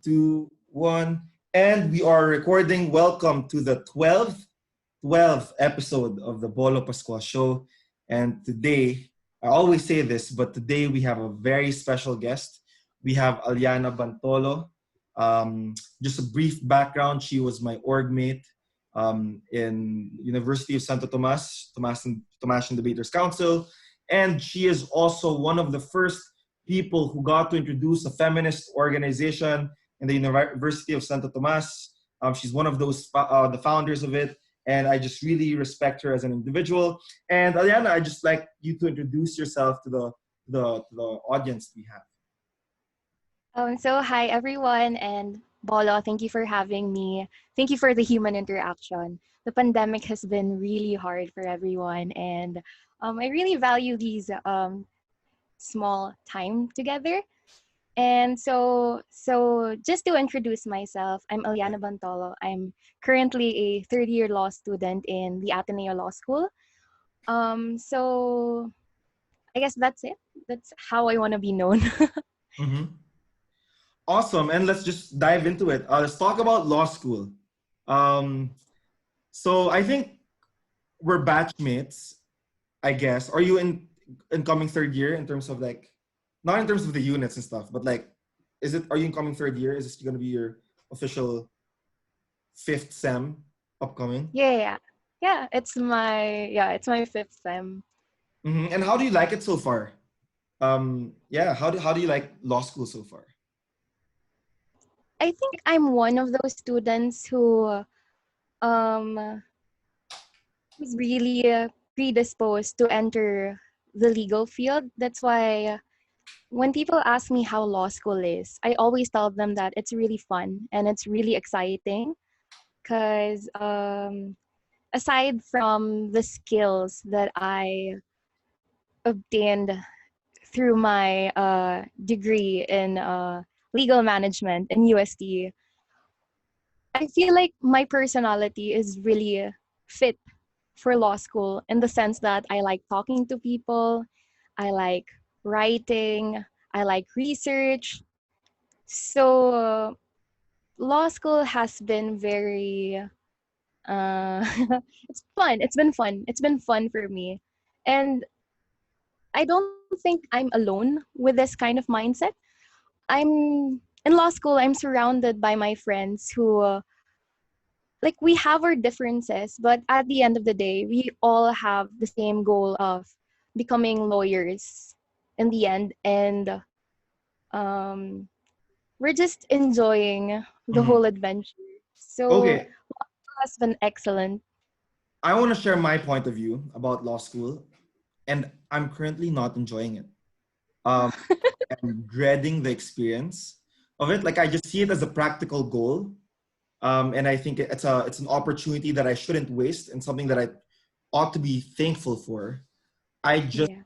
2, 1. And we are recording. Welcome to the 12th episode of the Bolo Pascual show. And today, I always say this, but today we have a very special guest. We have Aliana Bantolo. Just a brief background, she was my org mate in University of Santo Tomas, Tomas and Debaters Council. And she is also one of the first people who got to introduce a feminist organization in the University of Santo Tomas. She's one of the founders of it, and I just really respect her as an individual. And Aliana, I'd just like you to introduce yourself to the audience we have. So hi everyone, and Bolo, thank you for having me. Thank you for the human interaction. The pandemic has been really hard for everyone, and I really value these small time together. And so just to introduce myself, I'm Aliana Bantolo. I'm currently a third year law student in the Ateneo Law School. So I guess that's it. That's how I want to be known. Mm-hmm. Awesome, and let's just dive into it. Let's talk about law school. Um, so I think we're batchmates, I guess. Are you in incoming third year in terms of like, not in terms of the units and stuff, but like, are you incoming third year? Is this going to be your official fifth sem upcoming? It's my fifth sem. Mm-hmm. And how do you like it so far? How do you like law school so far? I think I'm one of those students um who's really predisposed to enter the legal field. That's why when people ask me how law school is, I always tell them that it's really fun and it's really exciting because aside from the skills that I obtained through my degree in legal management in UST, I feel like my personality is really fit for law school in the sense that I like talking to people, I like writing, I like research. So law school has been very uh, it's fun. It's been fun. It's been fun for me. And I don't think I'm alone with this kind of mindset. I'm in law school, I'm surrounded by my friends who like we have our differences, but at the end of the day, we all have the same goal of becoming lawyers in the end. And um, we're just enjoying the Mm-hmm. whole adventure. So Okay, it has been excellent. I want to share my point of view about law school, and I'm currently not enjoying it. Um, I'm dreading the experience of it. Like I just see it as a practical goal, and I think it's an opportunity that I shouldn't waste and something that I ought to be thankful for. I just Yeah.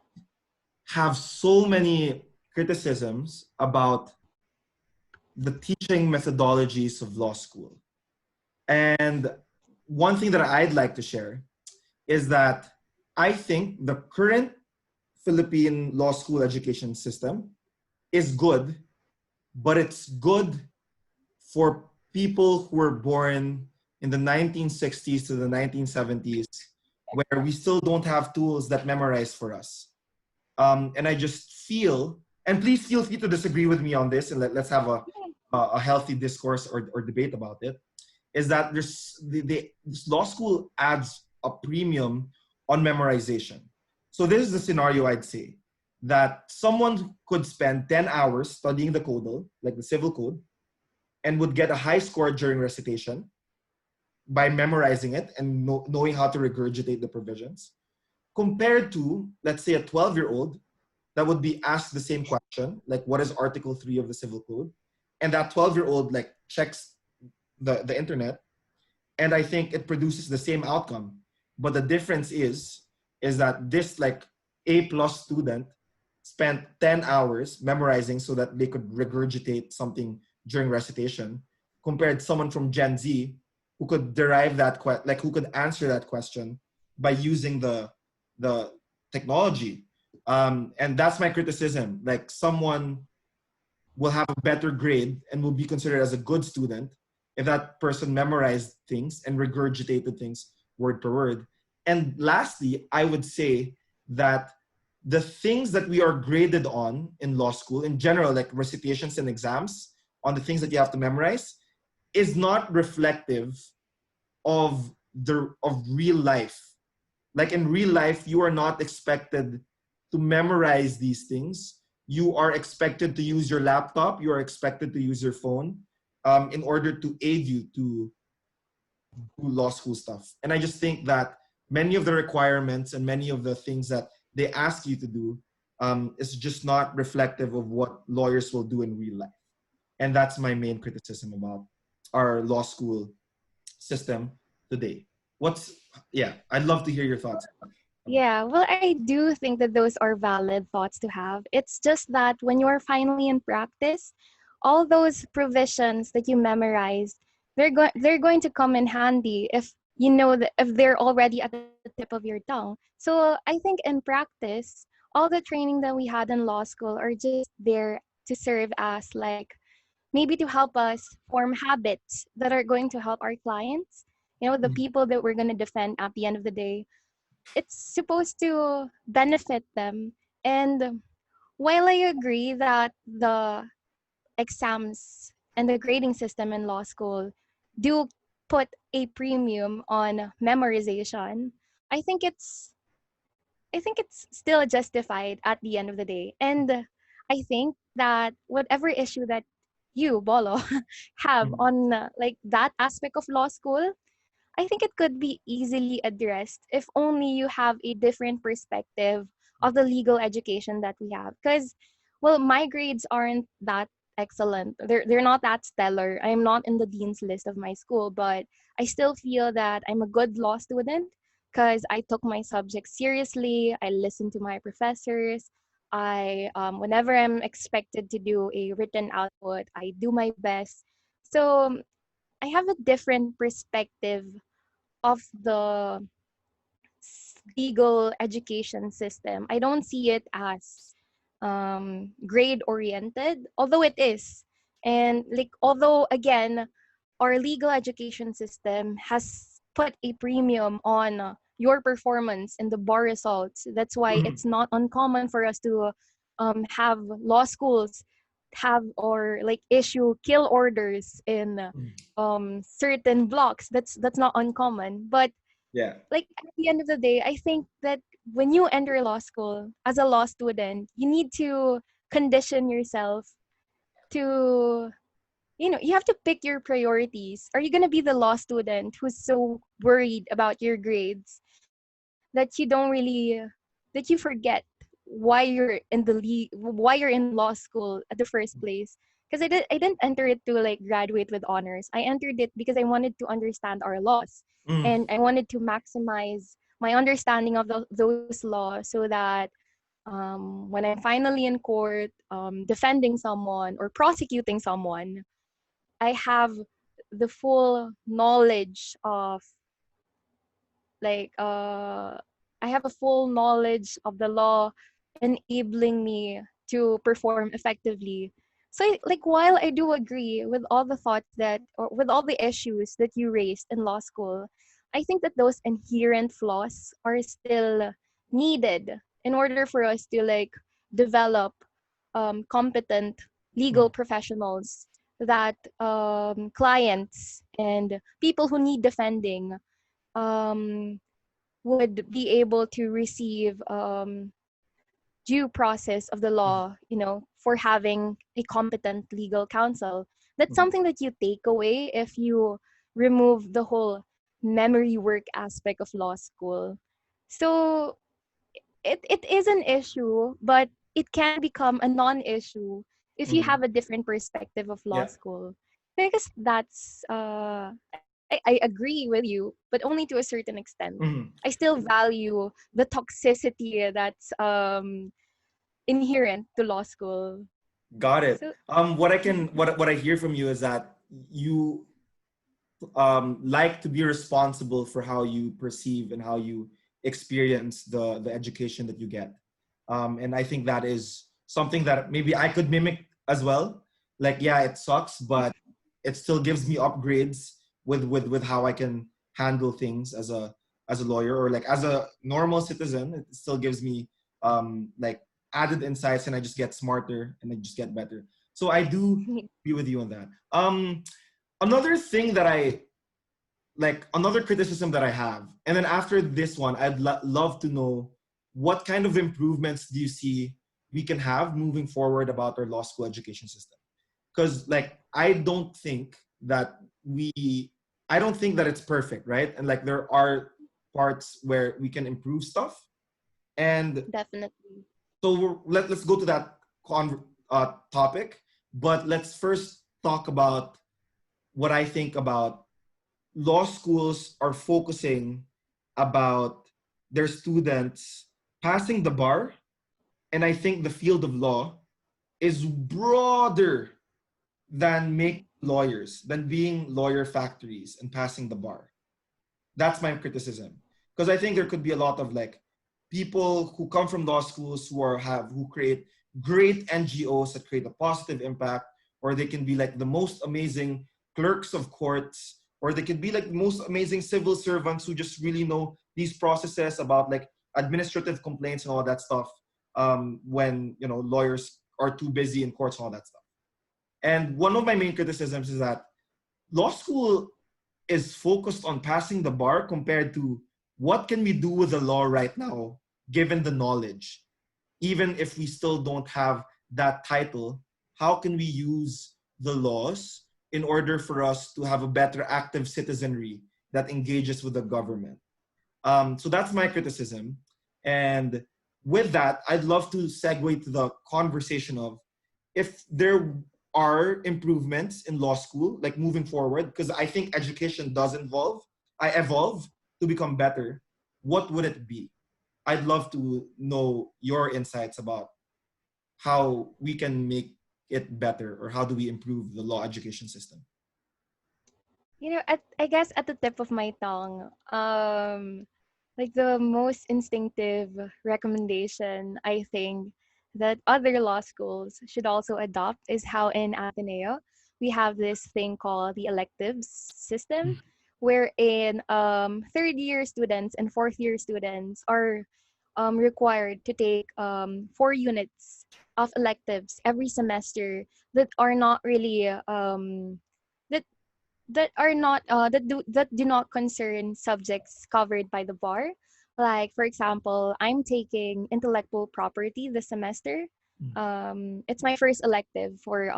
have so many criticisms about the teaching methodologies of law school. And one thing that I'd like to share is that I think the current Philippine law school education system is good, but it's good for people who were born in the 1960s to the 1970s, where we still don't have tools that memorize for us. And I just feel, and please feel free to disagree with me on this, and let's have a healthy discourse or debate about it, is that this law school adds a premium on memorization. So this is the scenario I'd say, that someone could spend 10 hours studying the codal, like the civil code, and would get a high score during recitation by memorizing it and knowing how to regurgitate the provisions, compared to, let's say, a 12-year-old that would be asked the same question, like what is Article 3 of the Civil Code? And that 12-year-old like checks the internet, and I think it produces the same outcome. But the difference is that this like A plus student spent 10 hours memorizing so that they could regurgitate something during recitation, compared to someone from Gen Z who could derive that who could answer that question by using the technology. And that's my criticism. Like someone will have a better grade and will be considered as a good student if that person memorized things and regurgitated things word per word. And lastly, I would say that the things that we are graded on in law school in general, like recitations and exams on the things that you have to memorize, is not reflective of real life. Like in real life, you are not expected to memorize these things. You are expected to use your laptop. You are expected to use your phone in order to aid you to do law school stuff. And I just think that many of the requirements and many of the things that they ask you to do is just not reflective of what lawyers will do in real life. And that's my main criticism about our law school system today. Yeah, I'd love to hear your thoughts. Yeah, well, I do think that those are valid thoughts to have. It's just that when you're finally in practice, all those provisions that you memorized, they're going to come in handy if you know that if they're already at the tip of your tongue. So I think in practice, all the training that we had in law school are just there to serve as like maybe to help us form habits that are going to help our clients, the Mhm. people that we're going to defend at the end of the day. It's supposed to benefit them. And while I agree that the exams and the grading system in law school do put a premium on memorization, I think it's I think it's still justified at the end of the day. And I think that whatever issue that you, Bolo, have Mhm. on like that aspect of law school, I think it could be easily addressed if only you have a different perspective of the legal education that we have. Because, well, my grades aren't that excellent. They're not that stellar. I'm not in the dean's list of my school, but I still feel that I'm a good law student because I took my subjects seriously. I listened to my professors. Whenever I'm expected to do a written output, I do my best. So I have a different perspective of the legal education system. I don't see it as grade oriented, although it is. And like, although again, our legal education system has put a premium on your performance in the bar results. That's why Mhm. it's not uncommon for us to have law schools have or like issue kill orders in certain blocks. That's not uncommon. But Yeah. like at the end of the day, I think that when you enter law school as a law student, you need to condition yourself to, you have to pick your priorities. Are you going to be the law student who's so worried about your grades that you don't really, that you forget why you're in law school at the first place? Because I didn't enter it to like graduate with honors. I entered it because I wanted to understand our laws, Mm. and I wanted to maximize my understanding of those laws so that when I'm finally in court defending someone or prosecuting someone, I have the full knowledge of like I have a full knowledge of the law enabling me to perform effectively. So like while I do agree with all the thoughts that or with all the issues that you raised in law school, I think that those inherent flaws are still needed in order for us to like develop competent legal Mm. professionals that clients and people who need defending um, would be able to receive due process of the law, for having a competent legal counsel. That's Mm. something that you take away if you remove the whole memory work aspect of law school. So it is an issue, but it can become a non-issue if you Mm. have a different perspective of law Yeah. school. Because that's I agree with you, but only to a certain extent. Mm. I still value the toxicity that's inherent to law school. Got it. So What I hear from you is that you like to be responsible for how you perceive and how you experience the education that you get. And I think that is something that maybe I could mimic as well. Like, yeah, it sucks, but it still gives me upgrades with how I can handle things as a lawyer, or like as a normal citizen. It still gives me like added insights, and I just get smarter and I just get better. So I do agree with you on that. Another thing that I like, another criticism that I have, and then after this one, I'd love to know what kind of improvements do you see we can have moving forward about our law school education system? Because like that we I don't think that it's perfect, right? And like there are parts where we can improve stuff. And Definitely. so let's go to that topic, but let's first talk about what I think about law schools are focusing about their students passing the bar. And I think the field of law is broader than making lawyers, than being lawyer factories and passing the bar. That's my criticism. Because I think there could be a lot of like people who come from law schools who create great NGOs that create a positive impact, or they can be like the most amazing clerks of courts, or they could be like the most amazing civil servants who just really know these processes about like administrative complaints and all that stuff. When lawyers are too busy in courts and all that stuff. And one of my main criticisms is that law school is focused on passing the bar compared to what can we do with the law right now, given the knowledge. Even if we still don't have that title, how can we use the laws in order for us to have a better active citizenry that engages with the government? So that's my criticism. And with that, I'd love to segue to the conversation of if there are improvements in law school, like moving forward, because I think education does evolve to become better. What would it be? I'd love to know your insights about how we can make it better, or how do we improve the law education system. I guess at the tip of my tongue, like the most instinctive recommendation I think that other law schools should also adopt is how in Ateneo we have this thing called the electives system, wherein third year students and fourth year students are required to take 4 units of electives every semester that are not really that that do not concern subjects covered by the bar. Like for example, I'm taking intellectual property this semester. It's my first elective for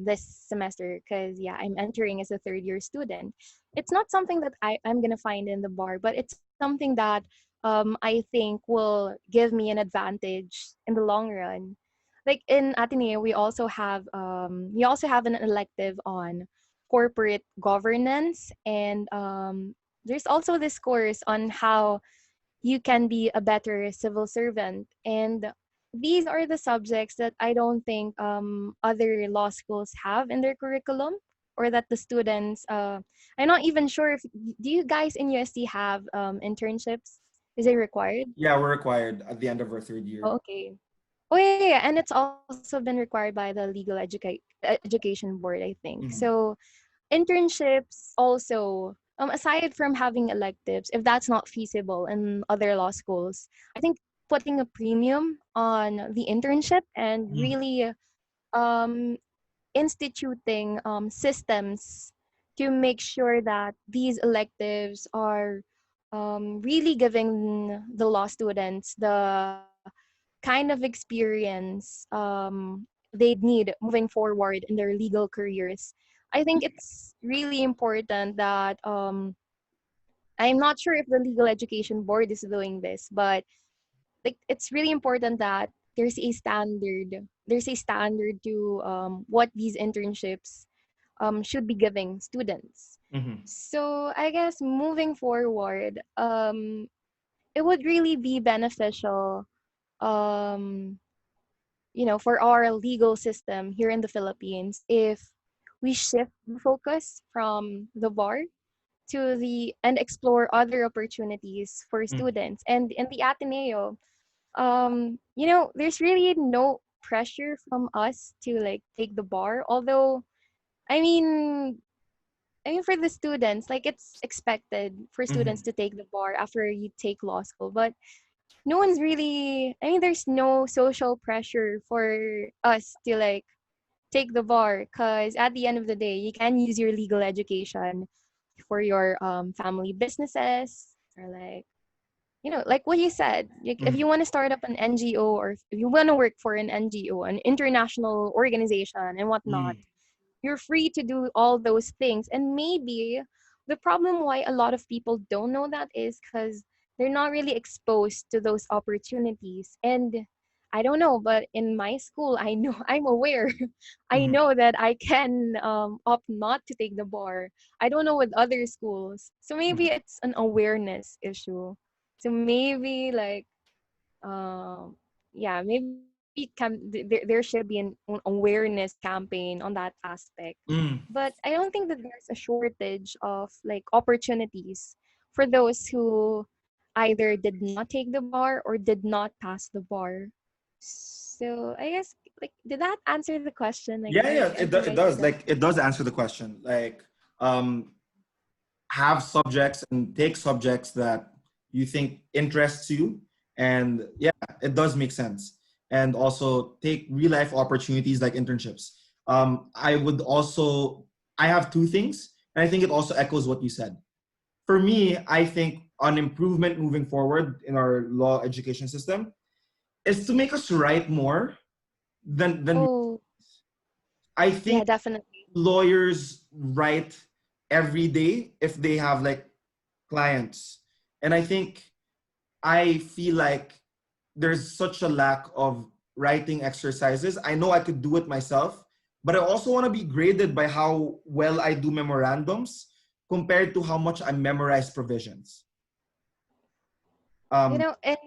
this semester because yeah, I'm entering as a third year student. It's not something that I'm gonna find in the bar, but it's something that I think will give me an advantage in the long run. Like in Ateneo, we also have an elective on corporate governance, and there's also this course on how you can be a better civil servant. And these are the subjects that I don't think other law schools have in their curriculum, or that the students I'm not even sure if do you guys in UST have internships? Is it required? Yeah, we're required at the end of our third Oh, year. okay. Oh yeah, yeah, and it's also been required by the education board, I think. Mhm. So internships also, aside from having electives, if that's not feasible in other law schools, I think putting a premium on the internship and Mhm. really um, instituting systems to make sure that these electives are really giving the law students the kind of experience they'd need moving forward in their legal careers. I think it's really important that I'm not sure if the legal education board is doing this, but like it's really important that there's a standard to what these internships should be giving students. Mhm. So I guess moving forward, it would really be beneficial, um, for our legal system here in the Philippines if we shift the focus from the bar to the and explore other opportunities for Mhm. students. And in the Ateneo, there's really no pressure from us to like take the bar. Although, I mean, for the students, like it's expected for students Mm-hmm. to take the bar after you take law school, but no one's really. I mean, there's no social pressure for us to like take the bar, because at the end of the day, you can use your legal education for your family businesses, or like, like what you said, like if you Mm-hmm. want to start up an NGO, or if you want to work for an NGO, an international organization and whatnot, you're free to do all those things. And maybe the problem why a lot of people don't know that is because they're not really exposed to those opportunities. And I don't know, but in my school, I know I'm aware. I Mm-hmm. know that I can opt not to take the bar. I don't know with other schools. So maybe it's an awareness issue. So maybe like um yeah, maybe there should be an awareness campaign on that aspect. Mm-hmm. But I don't think that there's a shortage of like opportunities for those who either did not take the bar or did not pass the bar. So I guess, like, did that answer the question? Like, Yeah, yeah, I think it I said does. that. Like, it does answer the question. Like, um, have subjects and take subjects that you think interests you, and yeah, it does make sense. And also take real life opportunities like internships. I would also, I have two things, and I think it also echoes what you said. For me, I think an improvement moving forward in our law education system is to make us write more than Oh, I yeah, think definitely. lawyers write every day if they have like clients. And I feel like there's such a lack of writing exercises. I know I could do it myself, but I also want to be graded by how well I do memorandums compared to how much I memorize provisions. You Um, know, and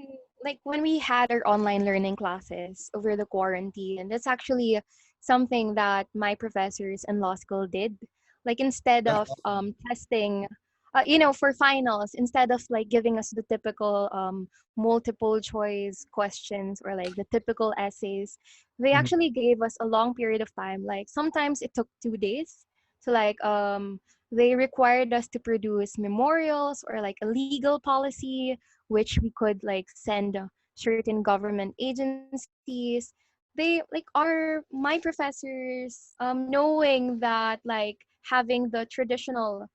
like when we had our online learning classes over the quarantine, that's actually something that my professors in law school did. Like instead that's of awesome. testing, for finals, instead of like giving us the typical multiple choice questions or like the typical essays, they Mhm. actually gave us a long period of time. Like sometimes it took 2 days. So like they required us to produce memorials or like a legal policy which we could like send certain government agencies. They like my professors, knowing that like having the traditional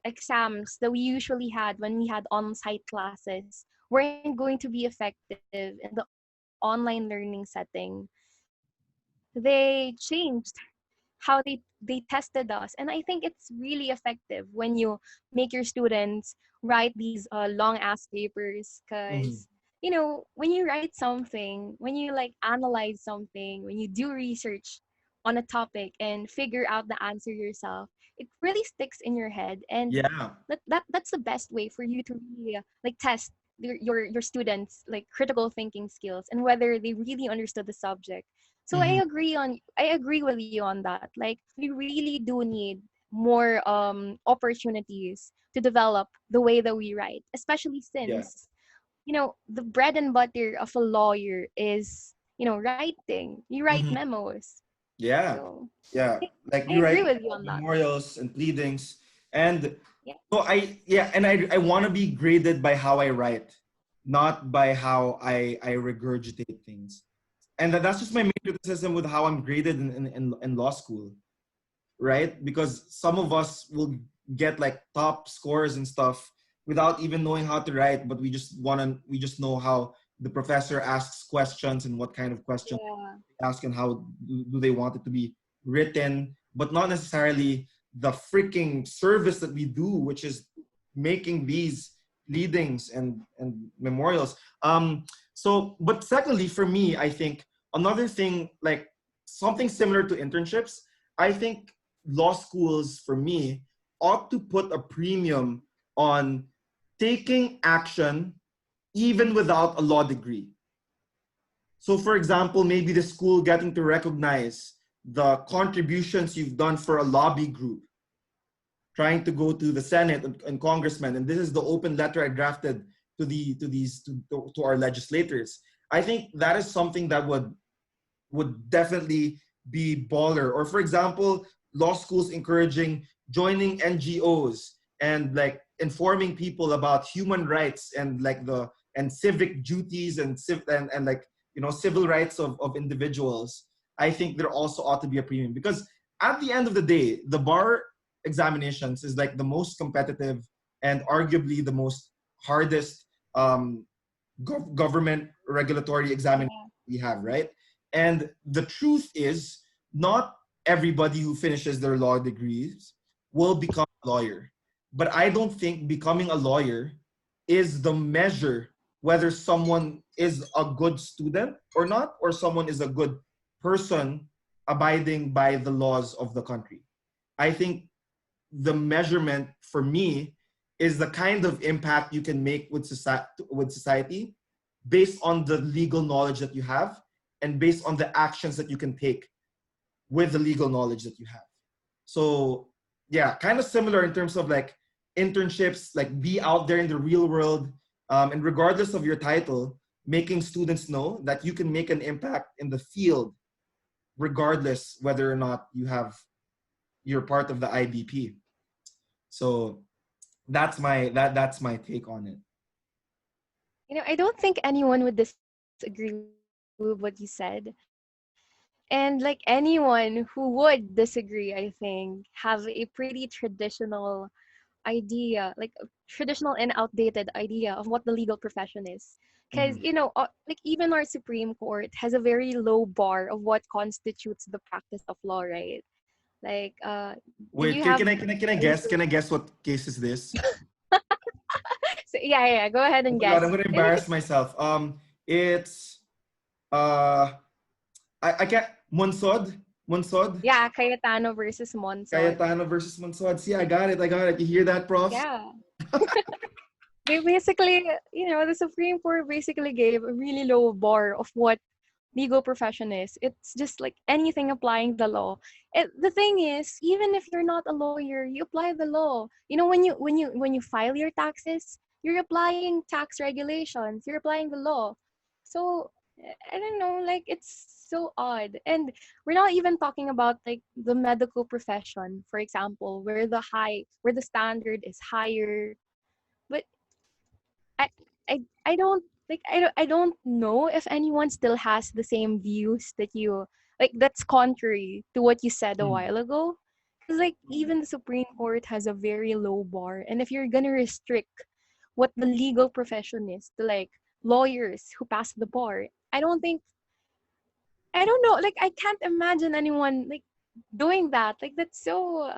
exams that we usually had when we had on-site classes weren't going to be effective in the online learning setting. They changed how they tested us, and I think it's really effective when you make your students write these long ass papers, because Mhm. when you write something, when you like analyze something, when you do research on a topic and figure out the answer yourself, it really sticks in your head. And Yeah. that's the best way for you to really like test your students like critical thinking skills and whether they really understood the subject. So Mhm. I agree with you on that. Like we really do need more opportunities to develop the way that we write, especially Yeah. since the bread and butter of a lawyer is writing. You write Mhm. memos. Yeah. So Yeah. Like I we agree write with you on that. memorials and pleadings. And Yeah. so I want to be graded by how I write, not by how I regurgitate things. And that's just my main criticism with how I'm graded in law school, right? Because some of us will get like top scores and stuff without even knowing how to write, but we just know how the professor asks questions and what kind of questions Yeah. they ask and how do they want it to be written, but not necessarily the freaking service that we do, which is making these pleadings and memorials. But secondly, for me, I think another thing, like something similar to internships, I think law schools for me ought to put a premium on taking action even without a law degree. So, for example, maybe the school getting to recognize the contributions you've done for a lobby group, trying to go to the Senate and congressmen, and this is the open letter I drafted to our legislators. I think that is something that would would definitely be baller. Or for example, law schools encouraging joining NGOs and like informing people about human rights and like the and civic duties and like civil rights of individuals. I think there also ought to be a premium because at the end of the day, the bar examinations is like the most competitive and arguably the most hardest government regulatory examination Yeah. we have, right? And the truth is, not everybody who finishes their law degrees will become a lawyer. But I don't think becoming a lawyer is the measure whether someone is a good student or not, or someone is a good person abiding by the laws of the country. I think the measurement for me is the kind of impact you can make with society based on the legal knowledge that you have and based on the actions that you can take with the legal knowledge that you have. So yeah, kind of similar in terms of like internships, like be out there in the real world, and regardless of your title, making students know that you can make an impact in the field regardless whether or not you're part of the IBP. So that's my take on it. I don't think anyone would disagree with what you said. And like anyone who would disagree, I think, have a pretty traditional idea, like a traditional and outdated idea of what the legal profession is. Because, Mhm. like even our Supreme Court has a very low bar of what constitutes the practice of law, right? Like, you Wait, have can I very guess? Can I guess what case is this? so yeah, go ahead Oh and my god, I'm guess. gonna I think embarrass myself. It's uh, I can't. Monsod, yeah, Cayetano versus Monsod. Cayetano versus Monsod. See, I got it. I got it. You hear that, prof? Yeah. They basically, the Supreme Court basically gave a really low bar of what legal profession is. It's just like anything applying the law. The thing is, even if you're not a lawyer, you apply the law. When you file your taxes, you're applying tax regulations. You're applying the law. So I don't know, like it's so odd. And we're not even talking about like the medical profession, for example, where the standard is higher. But I I don't I don't know if anyone still has the same views that you like that's contrary to what you said a Hmm. while ago. Because like even the Supreme Court has a very low bar, and if you're gonna restrict what the legal profession is to like lawyers who pass the bar, I don't know, like I can't imagine anyone like doing that. Like that's so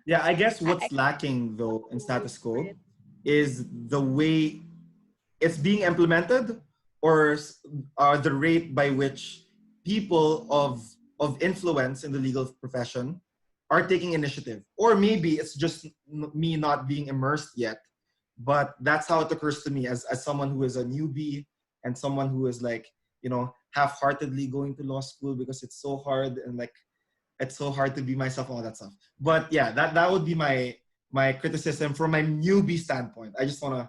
Yeah, I guess I what's lacking though in can't wait status for it. quo is the way it's being implemented, or the rate by which people of influence in the legal profession are taking initiative, or maybe it's just me not being immersed yet, but that's how it occurs to me as someone who is a newbie and someone who is like half-heartedly going to law school because it's so hard and like it's so hard to be myself and all that stuff. But yeah, that would be my criticism from my newbie standpoint. I just wanna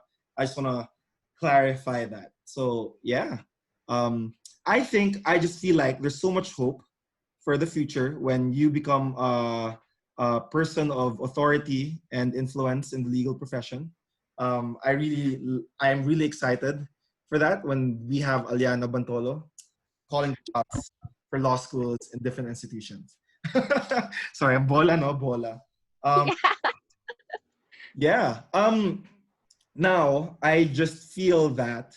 clarify that. So yeah, I think I just feel like there's so much hope for the future when you become a person of authority and influence in the legal profession. I'm really excited for that when we have Aliana Bantolo calling shots for law schools in different institutions. Sorry, I'm bola, no bola. Um, yeah. Now I just feel that.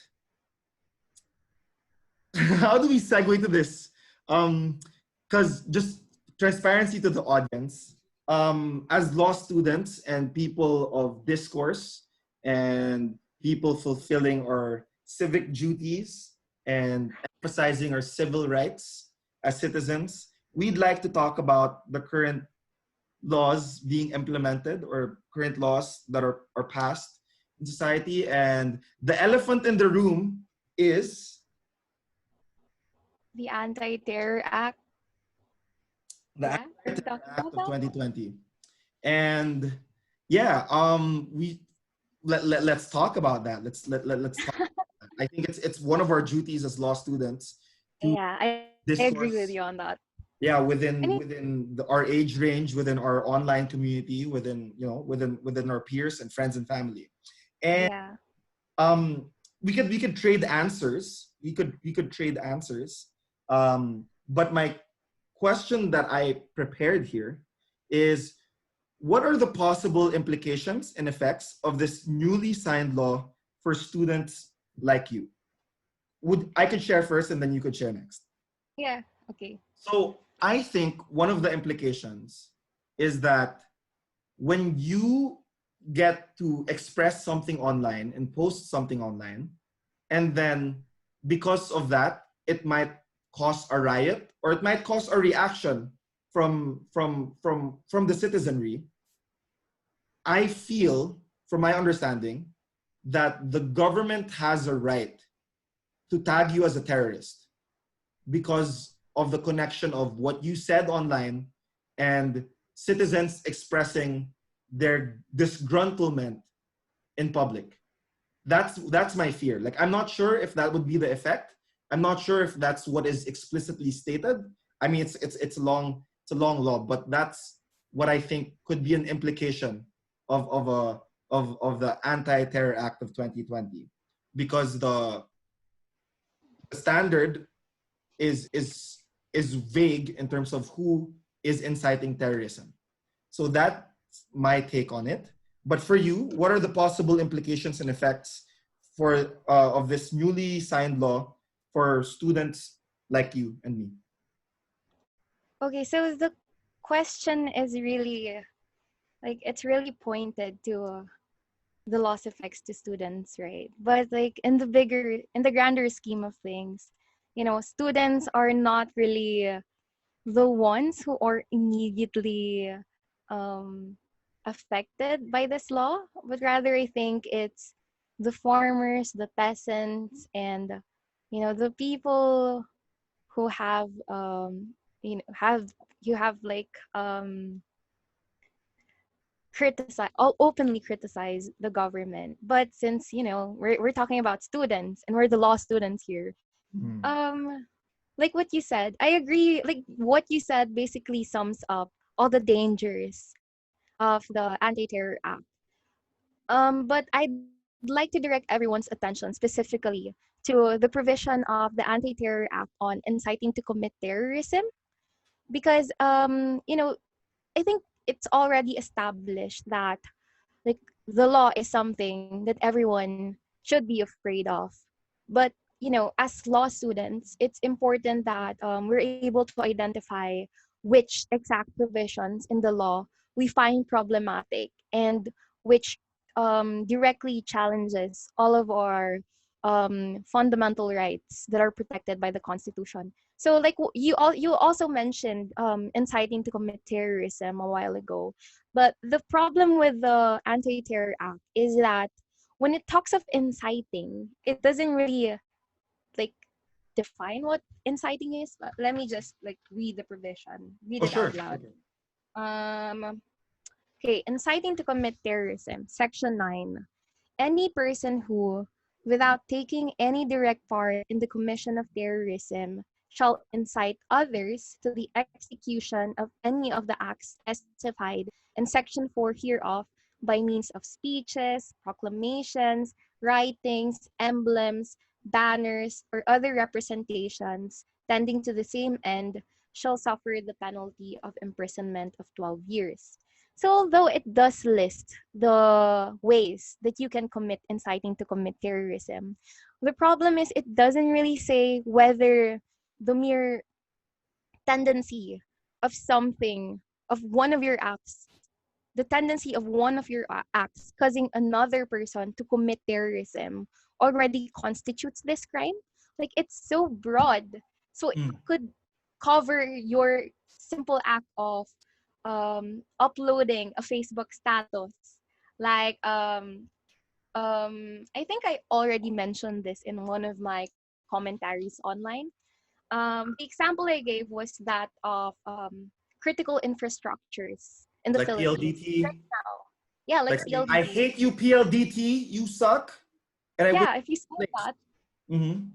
How do we segue to this? Because just transparency to the audience. As law students and people of discourse and people fulfilling our civic duties and emphasizing our civil rights as citizens, we'd like to talk about the current laws being implemented or current laws that are passed in society. And the elephant in the room is The Anti-Terror Act. the Yeah, are we Anti-Terror talking Act about of that? 2020. And yeah, we let's talk about that. Let's talk. I think it's one of our duties as law students to Yeah, I agree. I agree with discourse. you on that. Yeah, I mean, our age range, within our online community, within our peers and friends and family. And yeah. um we could trade answers. We could trade answers. But my question that I prepared here is, what are the possible implications and effects of this newly signed law for students like you? Would I could share first and then you could share next. Yeah. Okay. So I think one of the implications is that when you get to express something online and post something online, and then because of that, it might cause a riot or it might cause a reaction from the citizenry. I feel, from my understanding, that the government has a right to tag you as a terrorist because of the connection of what you said online and citizens expressing their disgruntlement in public. That's my fear. Like, I'm not sure if that would be the effect. I'm not sure if that's what is explicitly stated. I mean, it's a long law, but that's what I think could be an implication of the Anti-Terror Act of 2020, because the standard is vague in terms of who is inciting terrorism. So that's my take on it. But for you, what are the possible implications and effects of this newly signed law for students like you and me? Okay. So the question is really like it's really pointed to the loss effects to students, right? But like in the grander scheme of things, students are not really the ones who are immediately um, affected by this law, but rather I think it's the farmers, the peasants, and the people who have you have like criticize all openly criticize the government. But since we're talking about students and we're the law students here, Mm. um like what you said, I agree. Like what you said basically sums up all the dangers of the Anti-Terror Act. But I'd like to direct everyone's attention specifically to the provision of the Anti-Terror Act on inciting to commit terrorism, because I think it's already established that like the law is something that everyone should be afraid of. But as law students, it's important that we're able to identify which exact provisions in the law we find problematic and which directly challenges all of our fundamental rights that are protected by the Constitution. So, like you also mentioned inciting to commit terrorism a while ago, but the problem with the Anti-Terror Act is that when it talks of inciting, it doesn't really like define what inciting is. But let me just like read Oh, it sure. out loud. Okay. Um, okay, inciting to commit terrorism, Section 9. Any person who, without taking any direct part in the commission of terrorism, shall incite others to the execution of any of the acts specified in Section 4 hereof by means of speeches, proclamations, writings, emblems, banners, or other representations tending to the same end, shall suffer the penalty of imprisonment of 12 years. So although it does list the ways that you can commit inciting to commit terrorism, the problem is it doesn't really say whether the mere tendency of something, of one of your acts, the tendency of one of your acts causing another person to commit terrorism already constitutes this crime. Like it's so broad. So it Mm. could cover your simple act of uploading a Facebook status. Like I think I already mentioned this in one of my commentaries online. The example I gave was that of critical infrastructures in the Like Philippines PLDT. right now. Yeah, like Like saying, I PLDT. hate you, PLDT. You suck. And I will. Yeah, if you saw Next. that, Mm-hmm.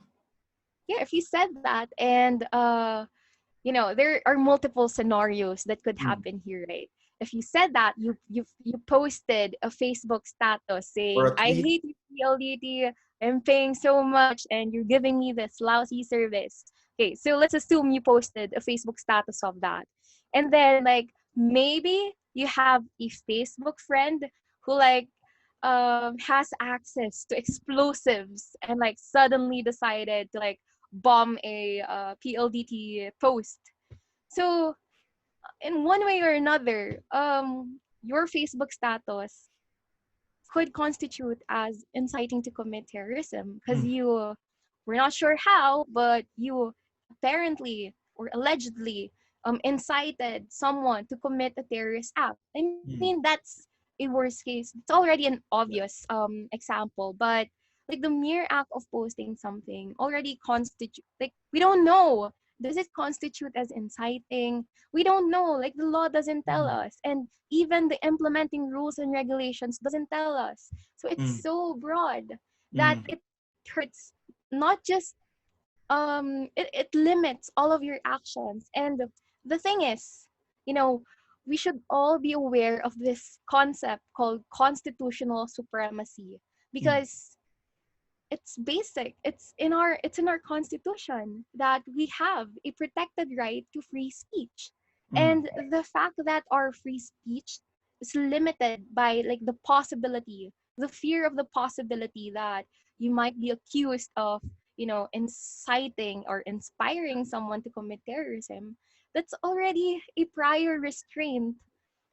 yeah, if you said that, and there are multiple scenarios that could Mm. happen here, right? If you said that, you posted a Facebook status Or saying, a "I tweet. hate you, PLDT. I'm paying so much, and you're giving me this lousy service." Okay, so let's assume you posted a Facebook status of that, and then like maybe you have a Facebook friend who like has access to explosives and like suddenly decided to like bomb a PLDT post. So in one way or another, your Facebook status could constitute as inciting to commit terrorism because Mm. we're not sure how, but you apparently or allegedly incited someone to commit a terrorist act. I mean, Mm. that's a worst case. It's already an Yeah. obvious example, but like the mere act of posting something already constitute, like we don't know, does it constitute as inciting? We don't know, like the law doesn't tell Mm. us, and even the implementing rules and regulations doesn't tell us. So it's Mm. so broad that Mm. it hurts, not just it limits all of your actions. And the thing is, you know we should all be aware of this concept called constitutional supremacy, Mm. because it's basic. It's in our constitution that we have a protected right to free speech. Mm. And the fact that our free speech is limited by like the fear of the possibility that you might be accused of, inciting or inspiring someone to commit terrorism, that's already a prior restraint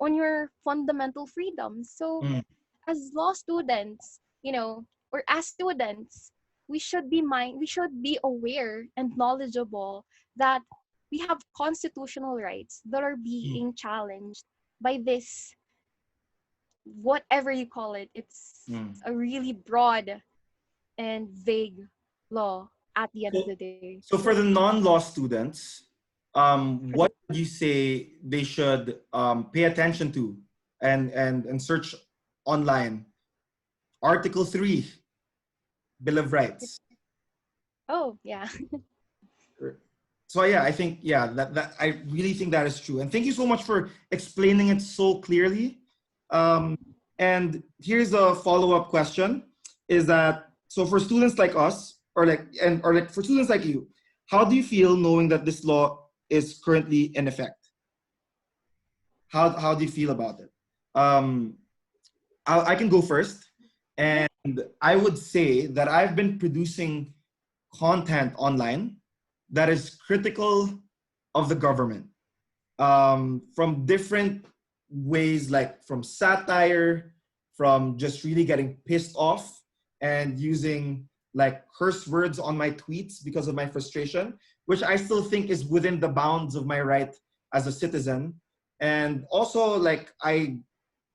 on your fundamental freedoms. So Mm. as law students, or as students, we should be aware and knowledgeable that we have constitutional rights that are Mm. being challenged by this, whatever you call it. It's Mm. a really broad and vague law at the end of So, the day. so for the non-law students, what would you say they should pay attention to and search online? Article 3, Bill of Rights. Oh, yeah. So yeah, I think yeah that I really think that is true, and thank you so much for explaining it so clearly. Um, and here's a follow-up question: is that so for students like us, or for students like you, how do you feel knowing that this law is currently in effect? How do you feel about it? Um, I can go first, and I would say that I've been producing content online that is critical of the government, from different ways, like from satire, from just really getting pissed off and using like curse words on my tweets because of my frustration, which I still think is within the bounds of my right as a citizen. And also, like, I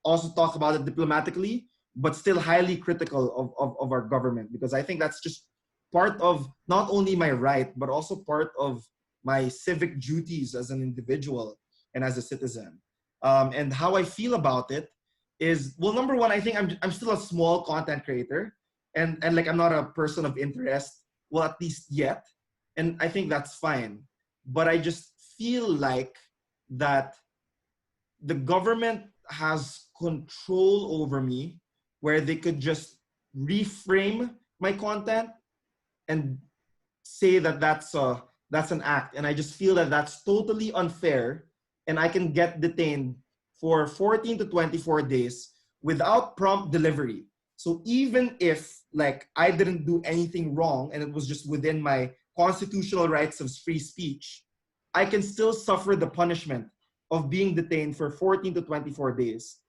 also talk about it diplomatically, but still highly critical of our government, because I think that's just part of not only my right, but also part of my civic duties as an individual and as a citizen. And how I feel about it is, well, number one, I think I'm still a small content creator, and like I'm not a person of interest, well, at least yet. And I think that's fine. But I just feel like that the government has control over me, where they could just reframe my content and say that that's an act, and I just feel that that's totally unfair, and I can get detained for 14 to 24 days without prompt delivery. So even if like I didn't do anything wrong and it was just within my constitutional rights of free speech, I can still suffer the punishment of being detained for 14 to 24 days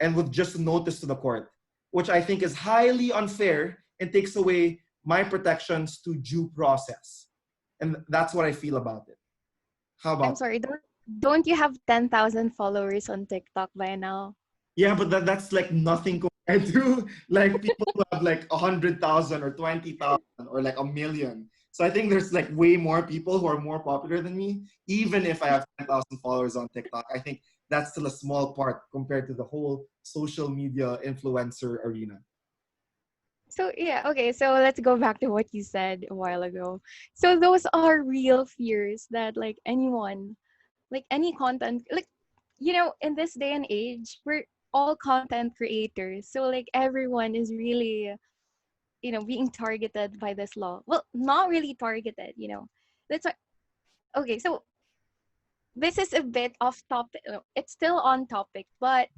and with just a notice to the court, which I think is highly unfair and takes away my protections to due process. And that's what I feel about it. How I'm about that? sorry, don't you have 10,000 followers on TikTok by now? Yeah, but that's like nothing compared to like people who have like 100,000 or 20,000 or like a million. So I think there's like way more people who are more popular than me, even if I have 10,000 followers on TikTok. I think that's still a small part compared to the whole social media influencer arena. So yeah, okay. So let's go back to what you said a while ago. So those are real fears that like anyone, like any content, like in this day and age, we're all content creators. So like everyone is really, being targeted by this law. Well, not really targeted. That's why. Okay, so this is a bit off topic. It's still on topic, but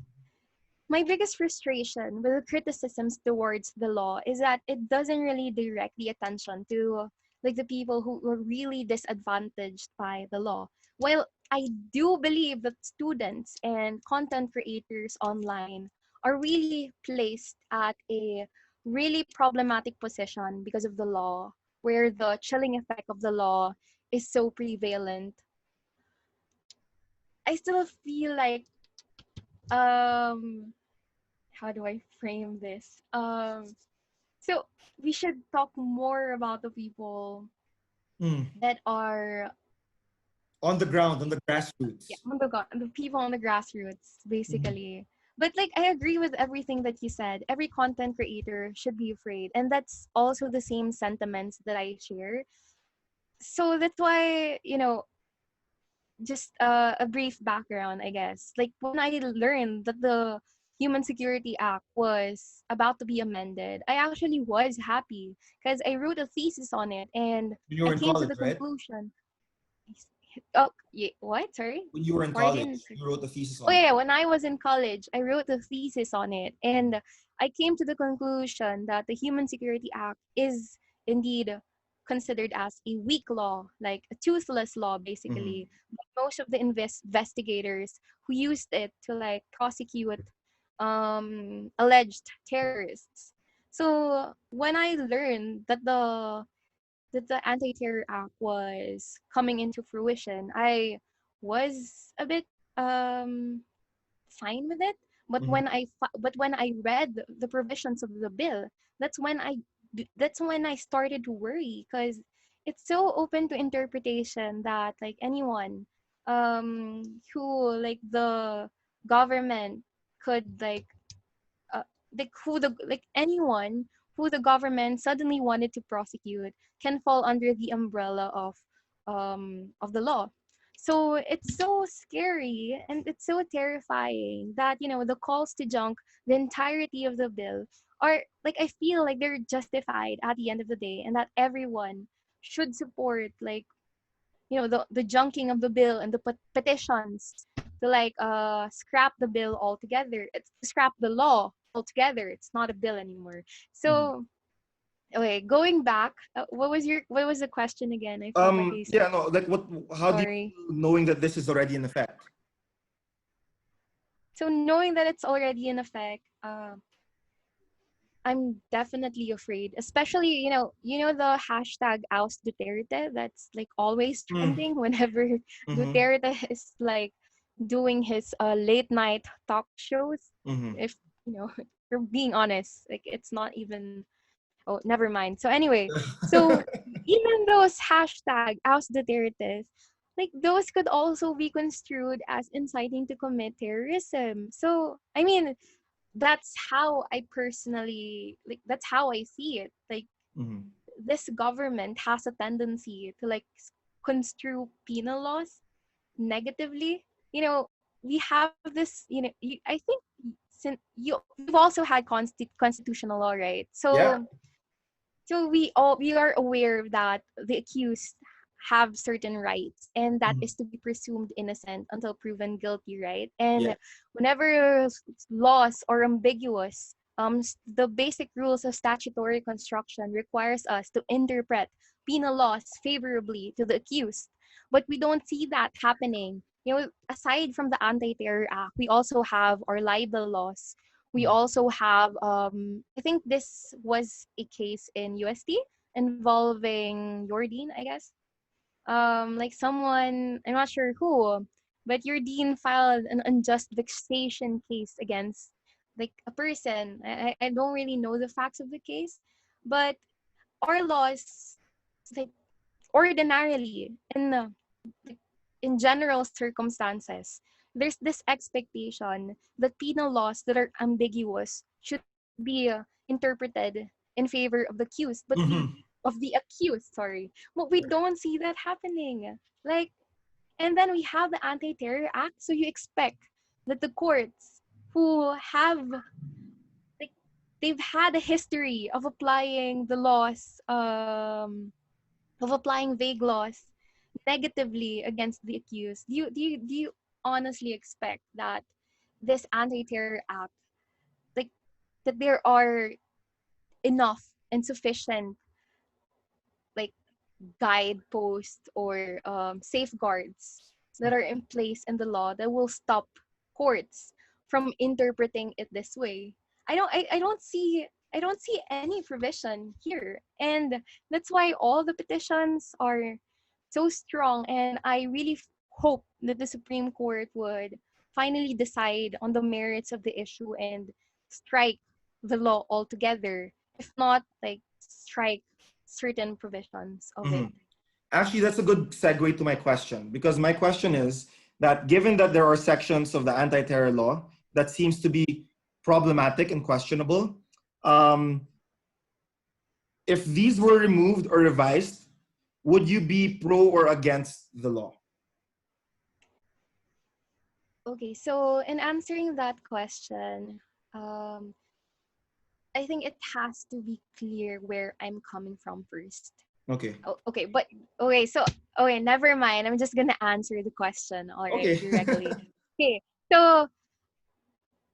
my biggest frustration with the criticisms towards the law is that it doesn't really direct the attention to like the people who were really disadvantaged by the law. While I do believe that students and content creators online are really placed at a really problematic position because of the law, where the chilling effect of the law is so prevalent. I still feel like um how do I frame this? So we should talk more about the people Mm. that are On the ground, on the yeah, grassroots. the people on the grassroots, Mhm. basically. But like I agree with everything that you said. Every content creator should be afraid, and that's also the same sentiments that I share. So that's why just a brief background, I guess. Like when I learned that the Human Security Act was about to be amended, I actually was happy because I wrote a thesis on it and When you I were in came to college, the right? conclusion. Oh, yeah, what? Sorry? When you were in Pardon? college, you wrote a thesis Oh on it. yeah, when I was in college, I wrote a thesis on it, and I came to the conclusion that the Human Security Act is indeed considered as a weak law, like a toothless law, Mm-hmm. basically. But most of the investigators who used it to like prosecute alleged terrorists. So when I learned that the Anti-Terror Act was coming into fruition, I was a bit um fine with it. But Mm-hmm. when I read the provisions of the bill, that's when I started to worry because it's so open to interpretation that like anyone who like the government could uh, like anyone who the government suddenly wanted to prosecute can fall under the umbrella of the law. So it's so scary and it's so terrifying that the calls to junk the entirety of the bill are like I feel like they're justified at the end of the day, and that everyone should support like the junking of the bill and the petitions to like scrap the bill altogether. It's to scrap the law altogether. It's not a bill anymore. Mm-hmm. So okay, going back, what was the question again? I felt like I Yeah, no, like what, how do you sorry. feel knowing that this is already in effect? So knowing that it's already in effect, I'm definitely afraid, especially the hashtag oust Duterte that's like always Mm. trending whenever Mm-hmm. Duterte is like doing his late night talk shows. Mm-hmm. If for being honest, like it's not even. Oh, never mind. So anyway, so even those hashtag oust Duterte, like those could also be construed as inciting to commit terrorism. So I mean, that's how I personally like that's how I see it. Like Mm-hmm. this government has a tendency to like construe penal laws negatively. We have this, I think since you've also had constitutional law, right? Yeah. So we are aware that the accused have certain rights, and that Mm-hmm. is to be presumed innocent until proven guilty, right? And Yeah. whenever laws are ambiguous, the basic rules of statutory construction requires us to interpret penal laws favorably to the accused. But we don't see that happening. Aside from the Anti-Terror Act, we also have our libel laws. We Mm-hmm. also have, I think this was a case in UST involving Yordine, I guess. Like someone, I'm not sure who, but Yordine filed an unjust vexation case against like a person. I don't really know the facts of the case, but our laws, like ordinarily like, in general circumstances, there's this expectation that penal laws that are ambiguous should be interpreted in favor of the accused, but we Mhm. of the accused, sorry. But we don't see that happening. Like, and then we have the Anti-Terror Act, so you expect that the courts who have like they've had a history of applying the laws of applying vague laws negatively against the accused. Do you honestly expect that this Anti-Terror Act, like, that there are enough and sufficient, like, guideposts or safeguards that are in place in the law that will stop courts from interpreting it this way? I don't see any provision here, and that's why all the petitions are so strong. And I really hope that the Supreme Court would finally decide on the merits of the issue and strike the law altogether, if not like strike certain provisions of it. Mhm. Actually, that's a good segue to my question, because my question is that given that there are sections of the anti-terror law that seems to be problematic and questionable, um, if these were removed or revised, would you be pro or against the law? Okay, so in answering that question, um, I think it has to be clear where I'm coming from first. Okay. Oh, okay, but okay, so okay, never mind. I'm just gonna answer the question, all right, Okay. directly. Okay, so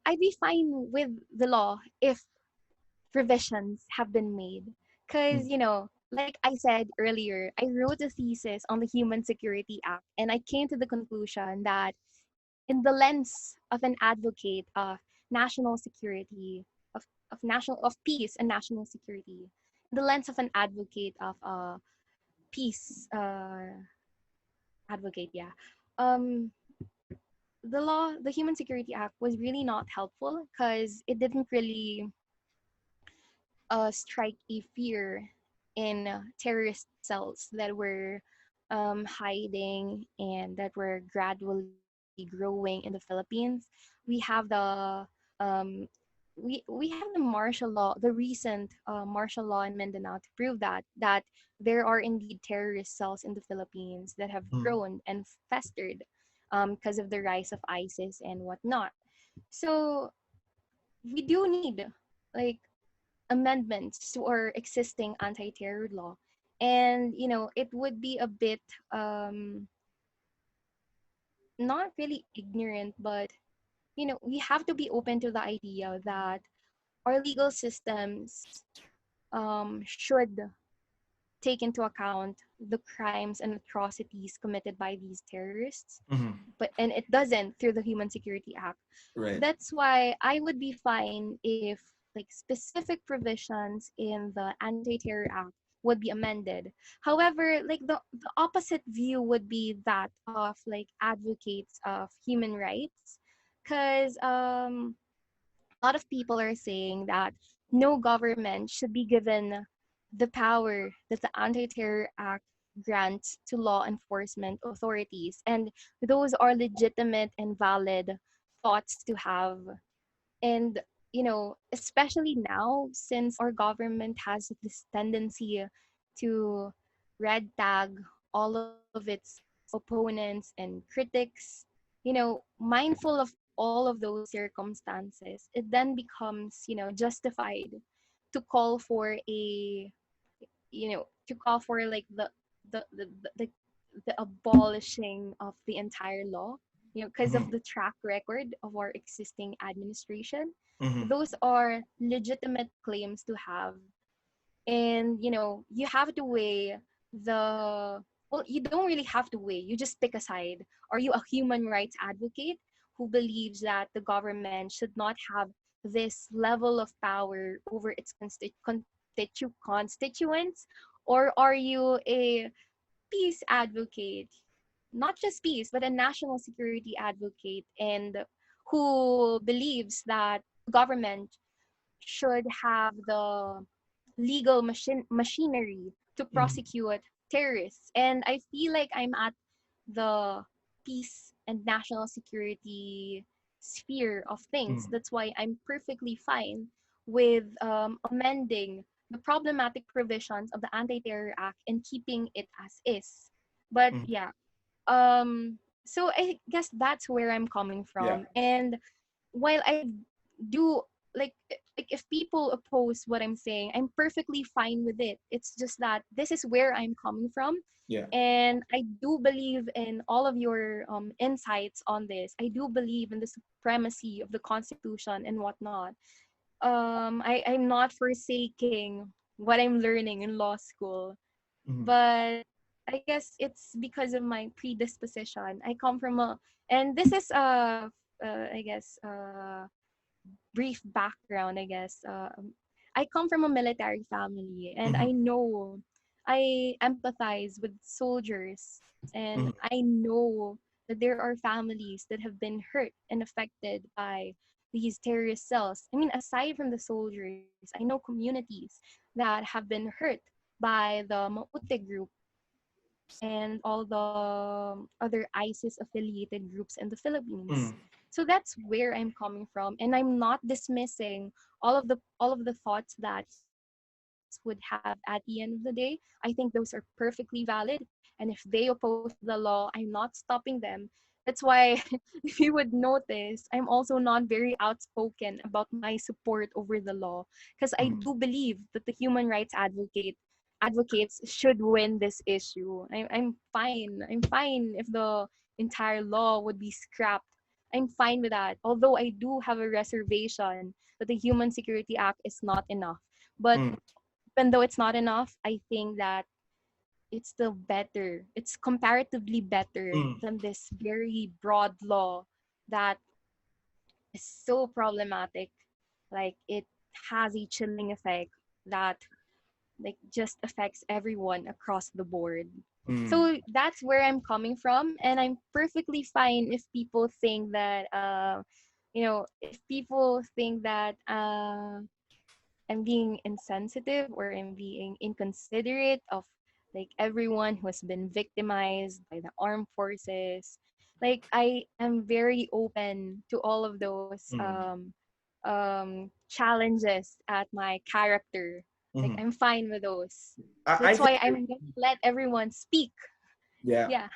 I'd be fine with the law if revisions have been made. Because, Mm, like I said earlier, I wrote a thesis on the Human Security Act, and I came to the conclusion that, in the lens of an advocate of national security, of peace and national security, the lens of an advocate of peace advocate, yeah. Um, the Human Security Act was really not helpful because it didn't really strike a fear in terrorist cells that were hiding and that were gradually growing in the Philippines. We have um, we have the martial law, the recent martial law in Mindanao to prove that there are indeed terrorist cells in the Philippines that have mm, grown and festered because of the rise of ISIS and whatnot. So we do need, like, amendments to our existing anti-terror law. And it would be a bit not really ignorant, but we have to be open to the idea that our legal systems should take into account the crimes and atrocities committed by these terrorists, mhm. but and it doesn't through the Human Security Act. Right. That's why I would be fine if, like, specific provisions in the Anti-Terror Act would be amended. However, like, the opposite view would be that of, like, advocates of human rights, because a lot of people are saying that no government should be given the power that the Anti-Terror Act grants to law enforcement authorities. And those are legitimate and valid thoughts to have. And, especially now, since our government has this tendency to red tag all of its opponents and critics, mindful of all of those circumstances, it then becomes, justified to call for like the abolishing of the entire law, because of Mhm, the track record of our existing administration. mhm, Those are legitimate claims to have. And you have to weigh the well, you don't really have to weigh, you just pick a side. Are you a human rights advocate who believes that the government should not have this level of power over its constituents? Or are you a peace advocate, not just peace, but a national security advocate, and who believes that the government should have the legal machinery to mhm, prosecute terrorists? And I feel like I'm at the peace and national security sphere of things. mhm, That's why I'm perfectly fine with amending the problematic provisions of the Anti-Terror Act and keeping it as is. But Mm. yeah, so I guess that's where I'm coming Yeah. from. And while I do like if people oppose what I'm saying, I'm perfectly fine with it. It's just that this is where I'm coming from. Yeah. And I do believe in all of your insights on this. I do believe in the supremacy of the Constitution and whatnot. I'm not forsaking what I'm learning in law school, Mm-hmm. but I guess it's because of my predisposition. I come from a, and this is I guess brief background. I guess I come from a military family, and Mm-hmm. I know I empathize with soldiers, and Mm-hmm. I know that there are families that have been hurt and affected by these terrorist cells. I mean, aside from the soldiers, I know communities that have been hurt by the Maute group and all the other ISIS affiliated groups in the Philippines. Mm. So that's where I'm coming from, and I'm not dismissing all of the thoughts that humans would have at the end of the day. I think those are perfectly valid, and if they oppose the law, I'm not stopping them. That's why if you would notice, I'm also not very outspoken about my support over the law, because I Mm. do believe that the human rights advocates should win this issue. I'm fine. I'm fine if the entire law would be scrapped. I'm fine with that. Although I do have a reservation that the Human Security Act is not enough. But Mm. even though it's not enough, I think that it's still better. It's comparatively better Mm. than this very broad law that is so problematic. Like it has a chilling effect that like just affects everyone across the board. Mm. So that's where I'm coming from, and I'm perfectly fine if people think that if people think that I'm being insensitive or I'm being inconsiderate of like everyone who has been victimized by the armed forces. Like I am very open to all of those Mm. challenges at my character. Like Mm. I'm fine with those. I That's think why I'm gonna let everyone speak. yeah. Yeah.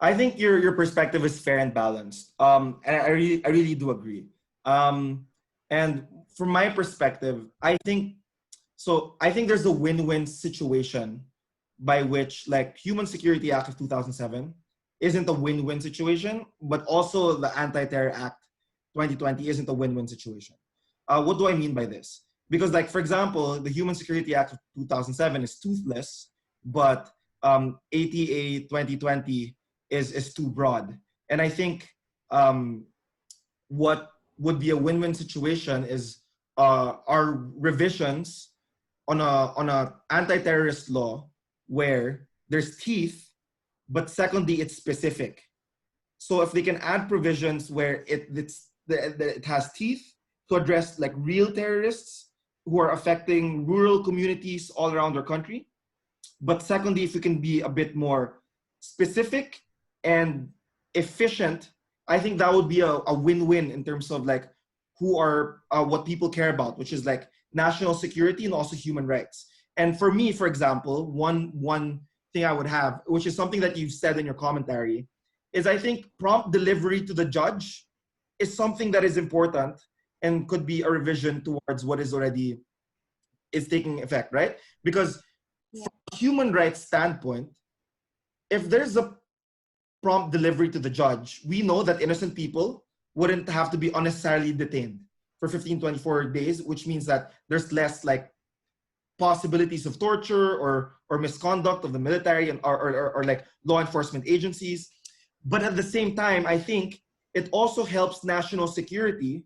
I think your perspective is fair and balanced. And I really do agree. Um, and from my perspective, I think there's a win-win situation by which like Human Security Act of 2007 isn't a win-win situation, but also the Anti-Terror Act 2020 isn't a win-win situation. What do I mean by this? Because like for example, the Human Security Act of 2007 is toothless, but ATA 2020 is too broad. And I think um, what would be a win-win situation is our revisions on a anti-terrorist law where there's teeth, but secondly it's specific. So if they can add provisions where it has teeth to address like real terrorists who are affecting rural communities all around our country, but secondly, if we can be a bit more specific and efficient, I think that would be a win-win in terms of like who are what people care about, which is like national security and also human rights. And for me, for example, one thing I would have, which is something that you've said in your commentary, is I think prompt delivery to the judge is something that is important and could be a revision towards what is already is taking effect, right? Because Yeah. human rights standpoint, if there's a prompt delivery to the judge, we know that innocent people wouldn't have to be unnecessarily detained for 15, 24 days, which means that there's less like possibilities of torture or misconduct of the military and or like law enforcement agencies. But at the same time, I think it also helps national security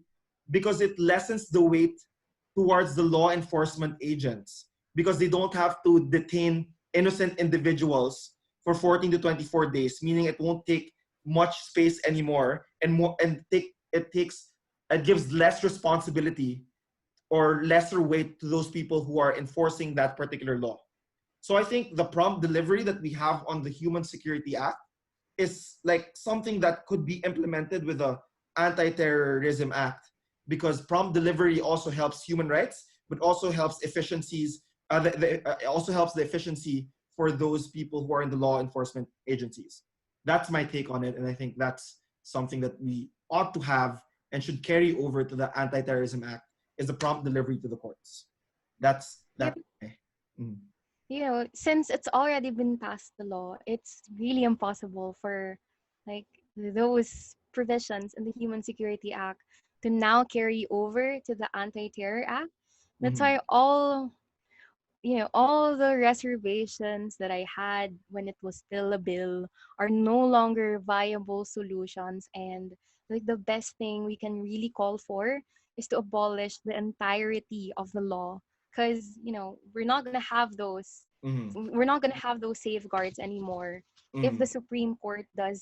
because it lessens the weight towards the law enforcement agents because they don't have to detain innocent individuals for 14 to 24 days, meaning it won't take much space anymore it gives less responsibility or lesser weight to those people who are enforcing that particular law. So I think the prompt delivery that we have on the Human Security Act is like something that could be implemented with the Anti Terrorism Act because prompt delivery also helps human rights, but also helps efficiencies. It also helps the efficiency for those people who are in the law enforcement agencies. That's my take on it, and I think that's something that we ought to have and should carry over to the Anti Terrorism Act is the prompt delivery to the courts. That's Yeah, that. Mm. since it's already been passed the law, it's really impossible for like those provisions in the Human Security Act to now carry over to the Anti-Terror Act. That's Mm-hmm. why all the reservations that I had when it was still a bill are no longer viable solutions. And like the best thing we can really call for is to abolish the entirety of the law. Because, Mm-hmm. we're not going to have those safeguards anymore if Mm-hmm. the Supreme Court does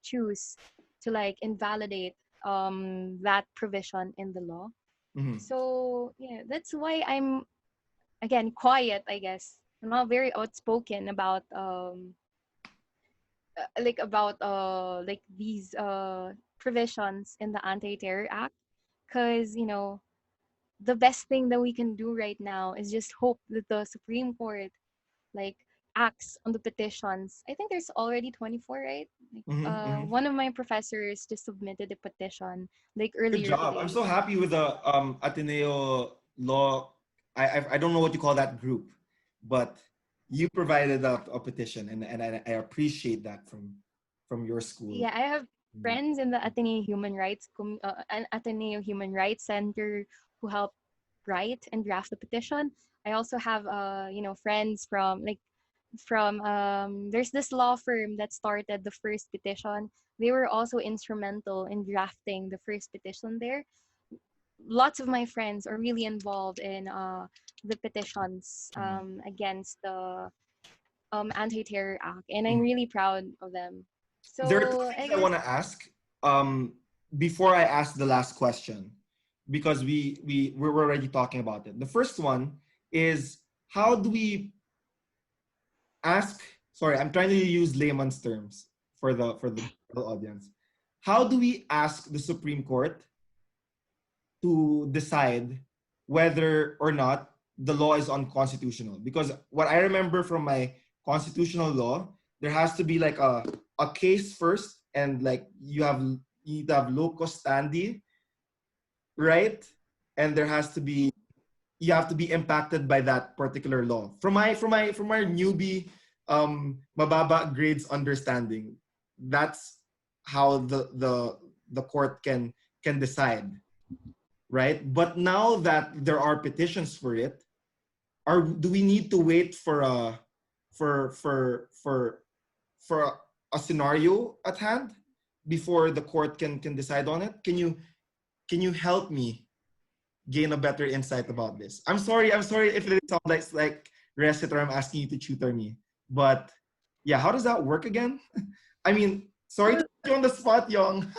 choose to like invalidate that provision in the law. Mm-hmm. So yeah, that's why I'm again quiet, I guess. I'm not very outspoken about like these provisions in the Anti-Terror Act, because the best thing that we can do right now is just hope that the Supreme Court like acts on the petitions. I think there's already 24, right? Like, Mm-hmm. Mm-hmm. one of my professors just submitted a petition like Good earlier job. I'm today. so happy with the Ateneo law. I don't know what you call that group, but you provided a petition, and I appreciate that from your school. Yeah, I have Mm. friends in the Ateneo Human Rights Center who help write and draft the petition. I also have friends from there's this law firm that started the first petition. They were also instrumental in drafting the first petition there. Lots of my friends are really involved in the petitions Mm. against the Anti-Terror Act, and I'm Mm. really proud of them. There are two So I things I guess want to ask before I ask the last question, because we're already talking about it. The first one is, how do we ask? Sorry, I'm trying to use layman's terms for the audience. How do we ask the Supreme Court to decide whether or not the law is unconstitutional? Because what I remember from my constitutional law, there has to be like a case first, and like you need to have locus standi, right? And there has to be, you have to be impacted by that particular law. From my newbie mababa grades understanding, that's how the court can decide, right? But now that there are petitions for it, do we need to wait for a for for for for a scenario at hand before the court can decide on it? Can you help me gain a better insight about this? I'm sorry if it sounds like Reset, or I'm asking you to tutor me, but yeah, how does that work again? I mean, sorry to well, put you on the spot, Young.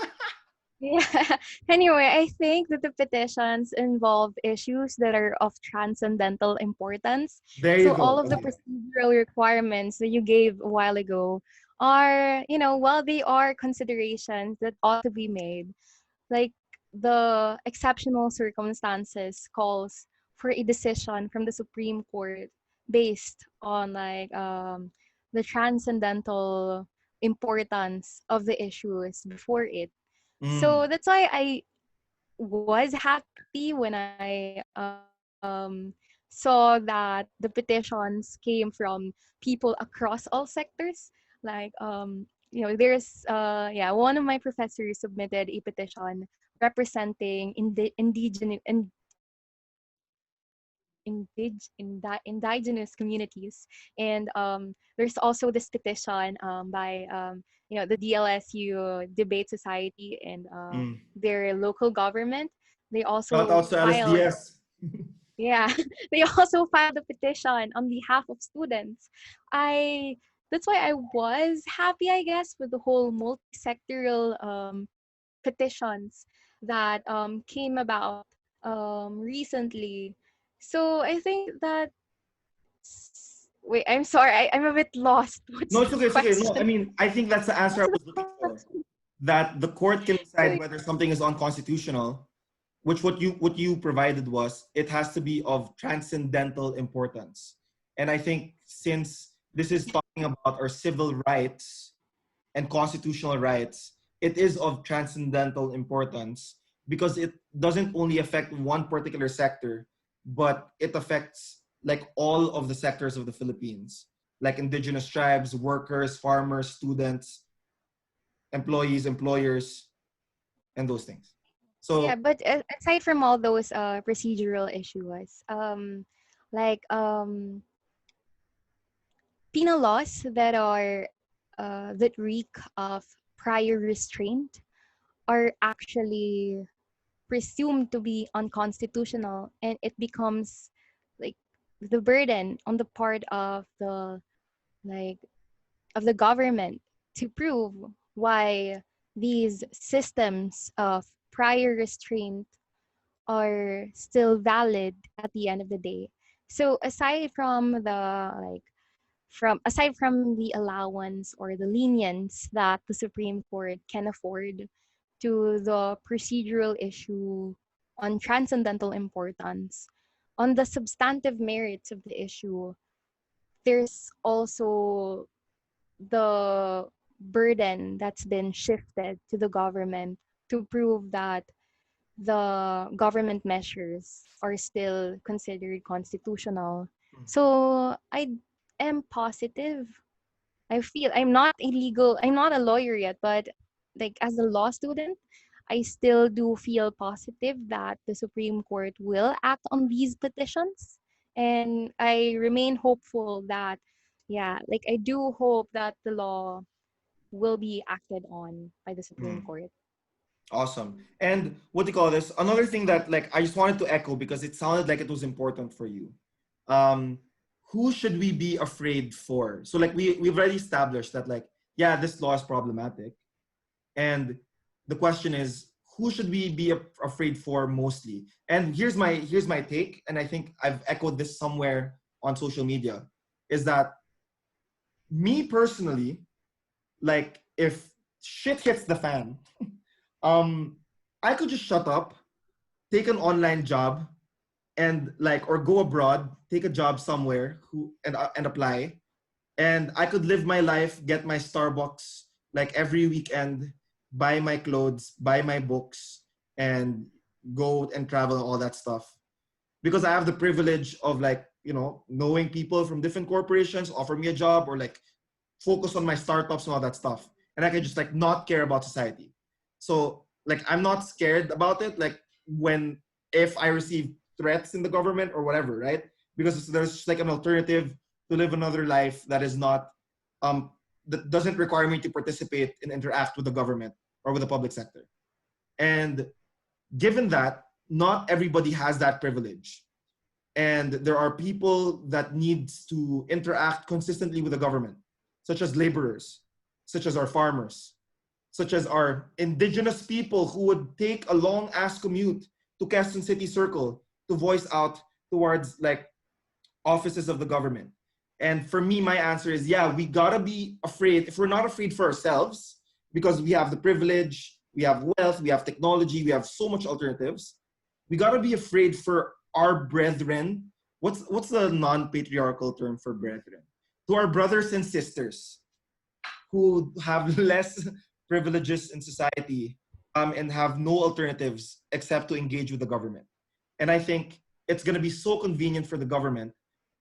yeah. Anyway, I think that the petitions involve issues that are of transcendental importance. There you So go. all of the Okay. procedural requirements that you gave a while ago are, while they are considerations that ought to be made, like the exceptional circumstances calls for a decision from the Supreme Court based on the transcendental importance of the issues before it. Mm, So that's why I was happy when I saw that the petitions came from people across all sectors. Like there's one of my professors submitted a petition representing indigenous communities, and there's also this petition by the DLSU Debate Society and mm. their local government. They Shout also out to filed LSDS. yeah, they also filed a petition on behalf of students. I That's why I was happy, I guess, with the whole multi-sectoral petitions that came about recently. So I think that wait, I'm sorry, I'm a bit lost. What's No, the it's okay. It's okay. No, I question? mean, I think that's the answer I What's the was looking for. question? That the court can decide Wait, whether something is unconstitutional, which what you provided was it has to be of transcendental importance. And I think since this is talking about our civil rights and constitutional rights, it is of transcendental importance because it doesn't only affect one particular sector, but it affects like all of the sectors of the Philippines, like indigenous tribes, workers, farmers, students, employees, employers, and those things. Yeah, So, but aside from all those procedural issues, like penal laws that are that reek of prior restraint are actually presumed to be unconstitutional, and it becomes like the burden on the part of the like of the government to prove why these systems of prior restraint are still valid at the end of the day. So aside from the allowance or the lenience that the Supreme Court can afford to the procedural issue on transcendental importance, on the substantive merits of the issue, there's also the burden that's been shifted to the government to prove that the government measures are still considered constitutional. So I am positive. I feel I'm not a lawyer yet, but like as a law student, I still do feel positive that the Supreme Court will act on these petitions. And I remain hopeful that, yeah, like I do hope that the law will be acted on by the Supreme mm, Court. awesome. And what do you call this? Another thing that like I just wanted to echo because it sounded like it was important for you. Um, who should we be afraid for? So like we've already established that like yeah, this law is problematic, and the question is who should we be afraid for mostly? And here's my take, and I think I've echoed this somewhere on social media, is that me personally, like if shit hits the fan, um, I could just shut up, take an online job, and like or go abroad, take a job somewhere and apply, and I could live my life, get my Starbucks like every weekend, buy my clothes, buy my books, and go and travel and all that stuff because I have the privilege of like knowing people from different corporations offer me a job or like focus on my startups and all that stuff, and I can just like not care about society. So like I'm not scared about it. Like when if I receive threats in the government or whatever, right? Because there's just like an alternative to live another life that is not um that doesn't require me to participate and interact with the government or with the public sector. And given that not everybody has that privilege, and there are people that needs to interact consistently with the government, such as laborers, such as our farmers, such as our indigenous people who would take a long ass commute to Quezon City Circle to voice out towards like offices of the government. And for me, my answer is yeah, we gotta be afraid. If we're not afraid for ourselves, because we have the privilege, we have wealth, we have technology, we have so much alternatives, we gotta be afraid for our brethren. What's the non-patriarchal term for brethren? To our brothers and sisters who have less privileges in society, and have no alternatives except to engage with the government. And I think it's going to be so convenient for the government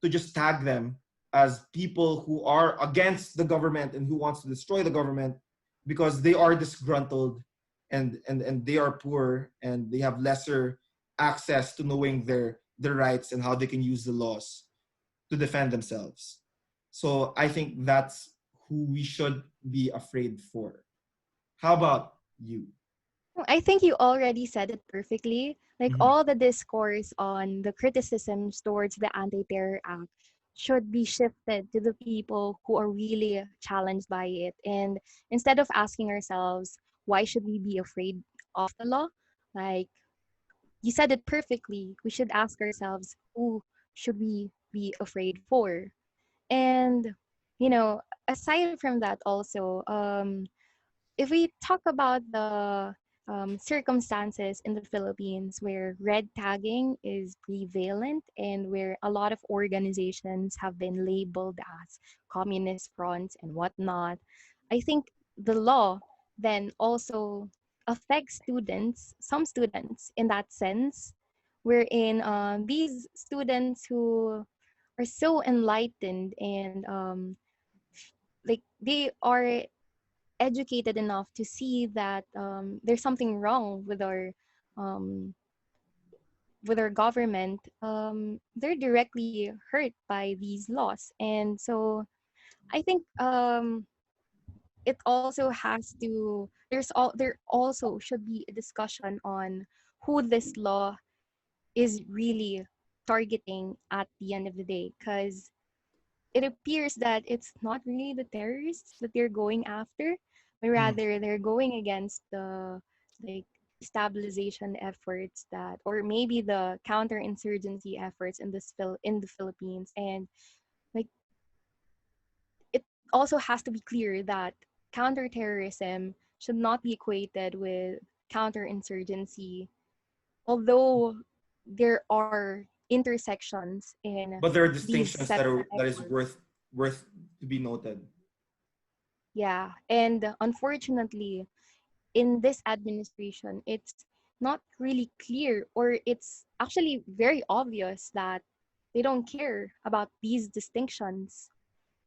to just tag them as people who are against the government and who wants to destroy the government because they are disgruntled, and they are poor and they have lesser access to knowing their rights and how they can use the laws to defend themselves. So I think that's who we should be afraid for. How about you? I think you already said it perfectly. Like Mhm. all the discourse on the criticisms towards the Anti Terror Act should be shifted to the people who are really challenged by it. And instead of asking ourselves, why should we be afraid of the law? Like you said it perfectly. We should ask ourselves, who should we be afraid for? And, aside from that, also, if we talk about the circumstances in the Philippines where red tagging is prevalent and where a lot of organizations have been labeled as communist fronts and whatnot, I think the law then also affects students, some students in that sense, wherein these students who are so enlightened and like they are educated enough to see that there's something wrong um, with our government, they're directly hurt by these laws. And so I think it also has to there also should be a discussion on who this law is really targeting at the end of the day, because it appears that it's not really the terrorists that they're going after, but Mm. rather they're going against the like stabilization efforts that, or maybe the counterinsurgency efforts in in the Philippines. And like it also has to be clear that counterterrorism should not be equated with counterinsurgency, although there are intersections in But there are these distinctions separate that is efforts. worth to be noted. Yeah, and unfortunately, in this administration, it's not really clear, or it's actually very obvious that they don't care about these distinctions.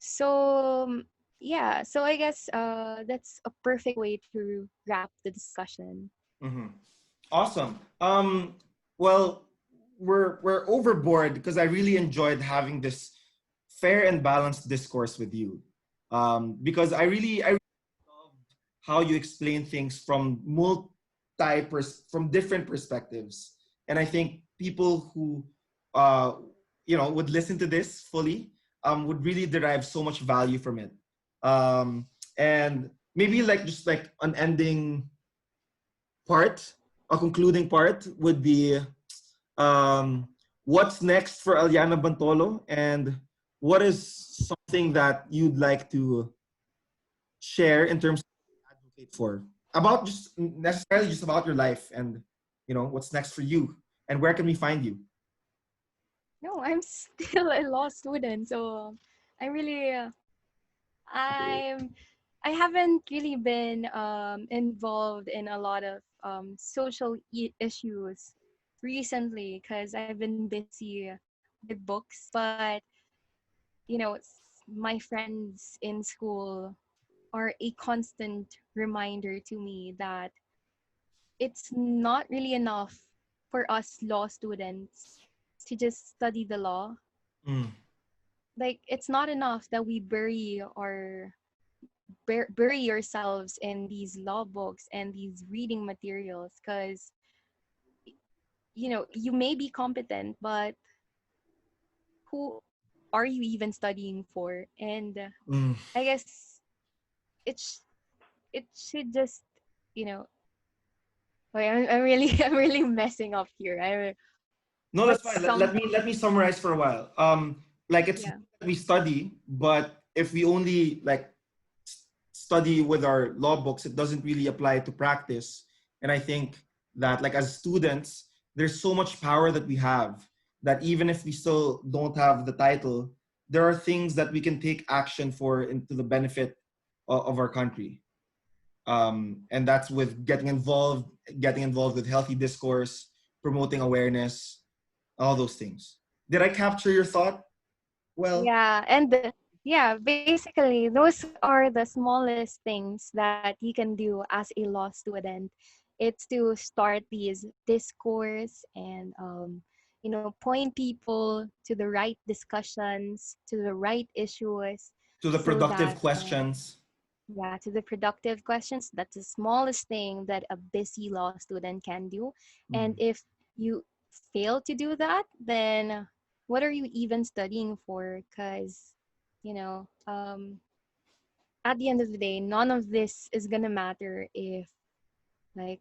So, yeah, so I guess that's a perfect way to wrap the discussion. Hmm. Awesome. Well, we're overboard because I really enjoyed having this fair and balanced discourse with you. Because I really loved how you explain things from from different perspectives, and I think people who uh, would listen to this fully would really derive so much value from it. Um, and maybe like just like an ending part, a concluding part would be um, what's next for Aliana Bantolo, and what is something that you'd like to share in terms of advocate for about just necessarily just about your life and what's next for you and where can we find you? No, I'm still a law student, so I really, I'm, I haven't really been involved in a lot of issues recently because I've been busy with books. But my friends in school are a constant reminder to me that it's not really enough for us law students to just study the law. Mm, Like it's not enough that we bury ourselves in these law books and these reading materials, because you may be competent, but who are you even studying for? And mm. I guess it's it should just you know wait, I'm really I'm really messing up here. No, that's But fine. Let me summarize for a while. Like it's yeah, good that we study, but if we only like study with our law books, it doesn't really apply to practice. And I think that like as students, there's so much power that we have that even if we still don't have the title, there are things that we can take action for into the benefit of our country. And that's with getting involved with healthy discourse, promoting awareness, all those things. Did I capture your thought? Well, yeah, and yeah, basically those are the smallest things that you can do as a law student. It's to start these discourse and point people to the right discussions, to the right issues, to the so productive that questions. yeah, to the productive questions. That's the smallest thing that a busy law student can do. And Mm. if you fail to do that, then what are you even studying for? Because, you know, at the end of the day, none of this is gonna matter if like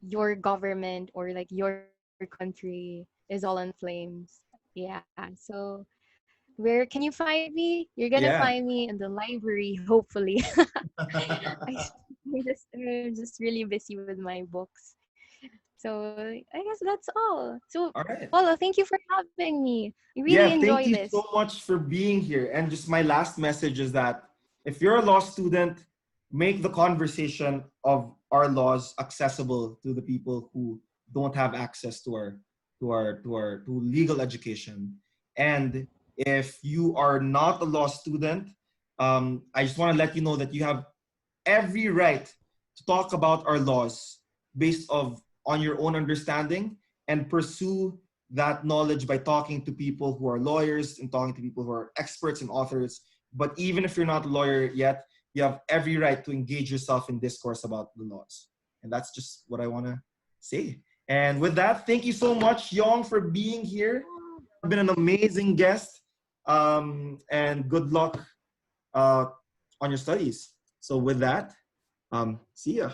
your government or like your country is all in flames. Yeah. So where can you find me? You're gonna Yeah. find me in the library, hopefully. I I'm just really busy with my books. So I guess that's all. So, All right. Bolo, thank you for having me. I really Yeah, enjoy thank you this. so much for being here. And just my last message is that if you're a law student, make the conversation of our laws accessible to the people who don't have access to our legal education. And if you are not a law student, I just want to let you know that you have every right to talk about our laws based of on your own understanding and pursue that knowledge by talking to people who are lawyers and talking to people who are experts and authors. But even if you're not a lawyer yet, you have every right to engage yourself in discourse about the laws. And that's just what I want to say. And with that, thank you so much, Yong, for being here. You've been an amazing guest. And good luck uh, on your studies. So with that, see ya.